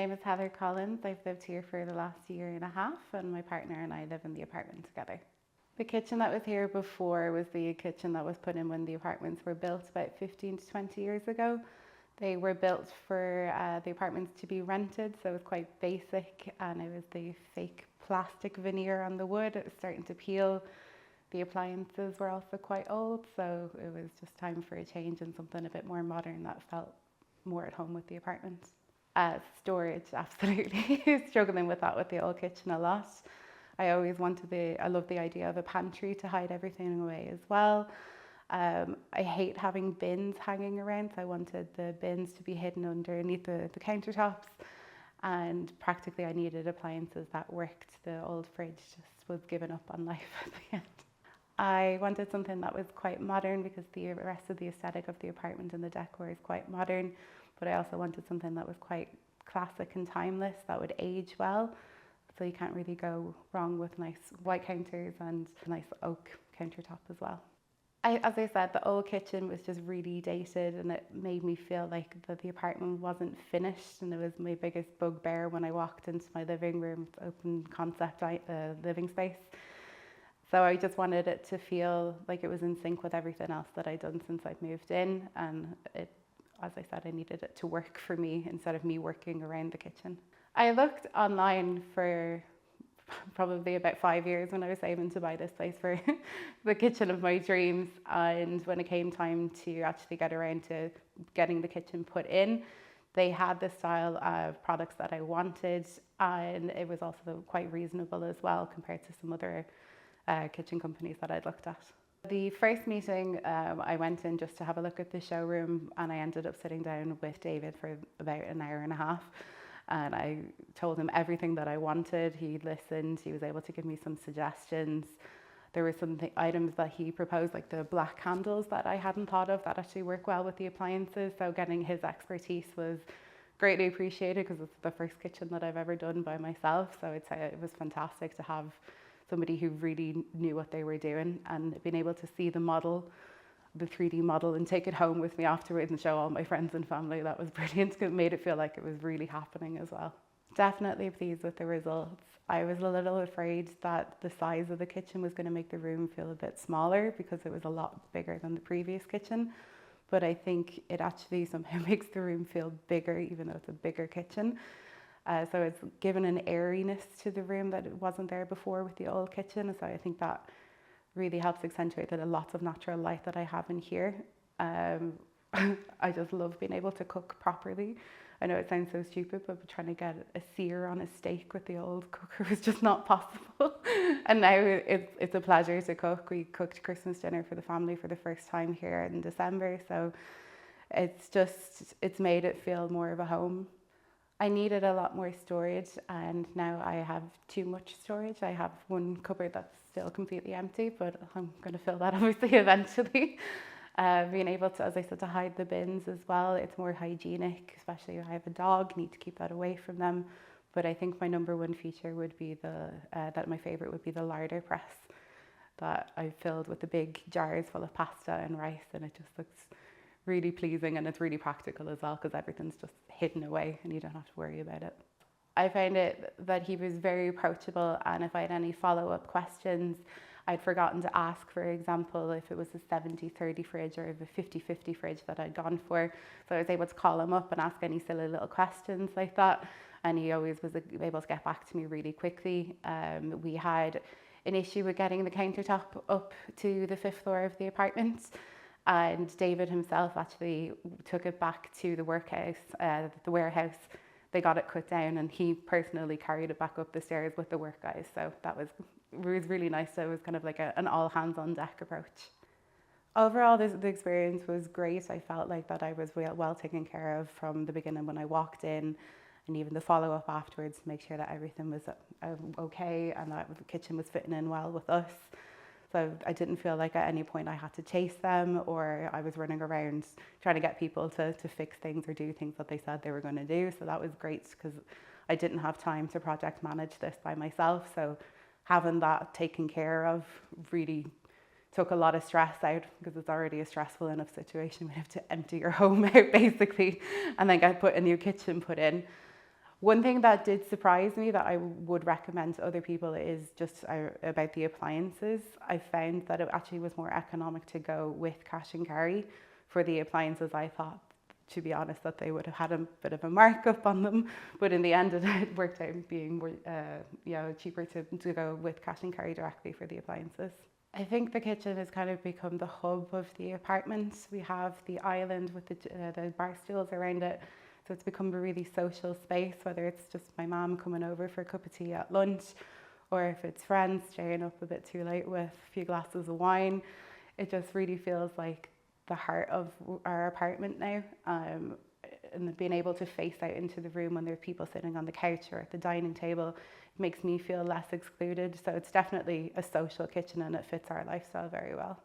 name is Heather Collins. I've lived here for the last year and a half, and my partner and I live in the apartment together. The kitchen that was here before was the kitchen that was put in when the apartments were built about 15 to 20 years ago. They were built for the apartments to be rented, so it was quite basic, and it was the fake plastic veneer on the wood. It was starting to peel. The appliances were also quite old, so it was just time for a change and something a bit more modern that felt more at home with the apartment. Storage, absolutely. Struggling with that with the old kitchen a lot. I love the idea of a pantry to hide everything away as well. I hate having bins hanging around, so I wanted the bins to be hidden underneath the countertops, and practically I needed appliances that worked. The old fridge just was giving up on life at the end. I wanted something that was quite modern because the rest of the aesthetic of the apartment and the decor is quite modern, but I also wanted something that was quite classic and timeless that would age well. So you can't really go wrong with nice white counters and a nice oak countertop as well. As I said, the old kitchen was just really dated, and it made me feel like that the apartment wasn't finished, and it was my biggest bugbear when I walked into my living room, open concept living space. So I just wanted it to feel like it was in sync with everything else that I'd done since I'd moved in, and as I said, I needed it to work for me instead of me working around the kitchen. I looked online for probably about 5 years when I was saving to buy this place for the kitchen of my dreams, and when it came time to actually get around to getting the kitchen put in, they had the style of products that I wanted, and it was also quite reasonable as well compared to some other kitchen companies that I'd looked at. The first meeting, I went in just to have a look at the showroom, and I ended up sitting down with David for about an hour and a half. And I told him everything that I wanted. He listened. He was able to give me some suggestions. There were some items that he proposed, like the black candles that I hadn't thought of that actually work well with the appliances. So getting his expertise was greatly appreciated because it's the first kitchen that I've ever done by myself. So I'd say it was fantastic to have somebody who really knew what they were doing, and being able to see the model, the 3D model, and take it home with me afterwards and show all my friends and family. That was brilliant. It made it feel like it was really happening as well. Definitely pleased with the results. I was a little afraid that the size of the kitchen was going to make the room feel a bit smaller because it was a lot bigger than the previous kitchen. But I think it actually somehow makes the room feel bigger, even though it's a bigger kitchen. So it's given an airiness to the room that it wasn't there before with the old kitchen. So I think that really helps accentuate the lots of natural light that I have in here. I just love being able to cook properly. I know it sounds so stupid, but trying to get a sear on a steak with the old cooker was just not possible. And now it's a pleasure to cook. We cooked Christmas dinner for the family for the first time here in December. So it's made it feel more of a home. I needed a lot more storage, and now I have too much storage. I have one cupboard that's still completely empty, but I'm going to fill that obviously eventually. Being able to, as I said, to hide the bins as well, it's more hygienic, especially if I have a dog, need to keep that away from them. But I think my number one feature would be my favorite would be the larder press that I filled with the big jars full of pasta and rice, and it just looks really pleasing, and it's really practical as well because everything's just hidden away and you don't have to worry about it. I found it that he was very approachable, and if I had any follow-up questions, I'd forgotten to ask, for example, if it was a 70-30 fridge or a 50-50 fridge that I'd gone for. So I was able to call him up and ask any silly little questions like that, and he always was able to get back to me really quickly. We had an issue with getting the countertop up to the 5th floor of the apartment, and David himself actually took it back to the the warehouse. They got it cut down, and he personally carried it back up the stairs with the work guys. So it was really nice. So it was kind of like an all hands on deck approach. Overall, the experience was great. I felt like that I was well taken care of from the beginning when I walked in, and even the follow-up afterwards to make sure that everything was okay and that the kitchen was fitting in well with us. So I didn't feel like at any point I had to chase them, or I was running around trying to get people to fix things or do things that they said they were going to do. So that was great because I didn't have time to project manage this by myself. So having that taken care of really took a lot of stress out, because it's already a stressful enough situation. We have to empty your home out basically and then get a new kitchen put in. One thing that did surprise me that I would recommend to other people is just about the appliances. I found that it actually was more economic to go with cash and carry for the appliances. I thought, to be honest, that they would have had a bit of a markup on them, but in the end it worked out being more, cheaper to go with cash and carry directly for the appliances. I think the kitchen has kind of become the hub of the apartment. We have the island with the bar stools around it. So it's become a really social space, whether it's just my mum coming over for a cup of tea at lunch, or if it's friends staying up a bit too late with a few glasses of wine. It just really feels like the heart of our apartment now. And being able to face out into the room when there are people sitting on the couch or at the dining table makes me feel less excluded. So it's definitely a social kitchen and it fits our lifestyle very well.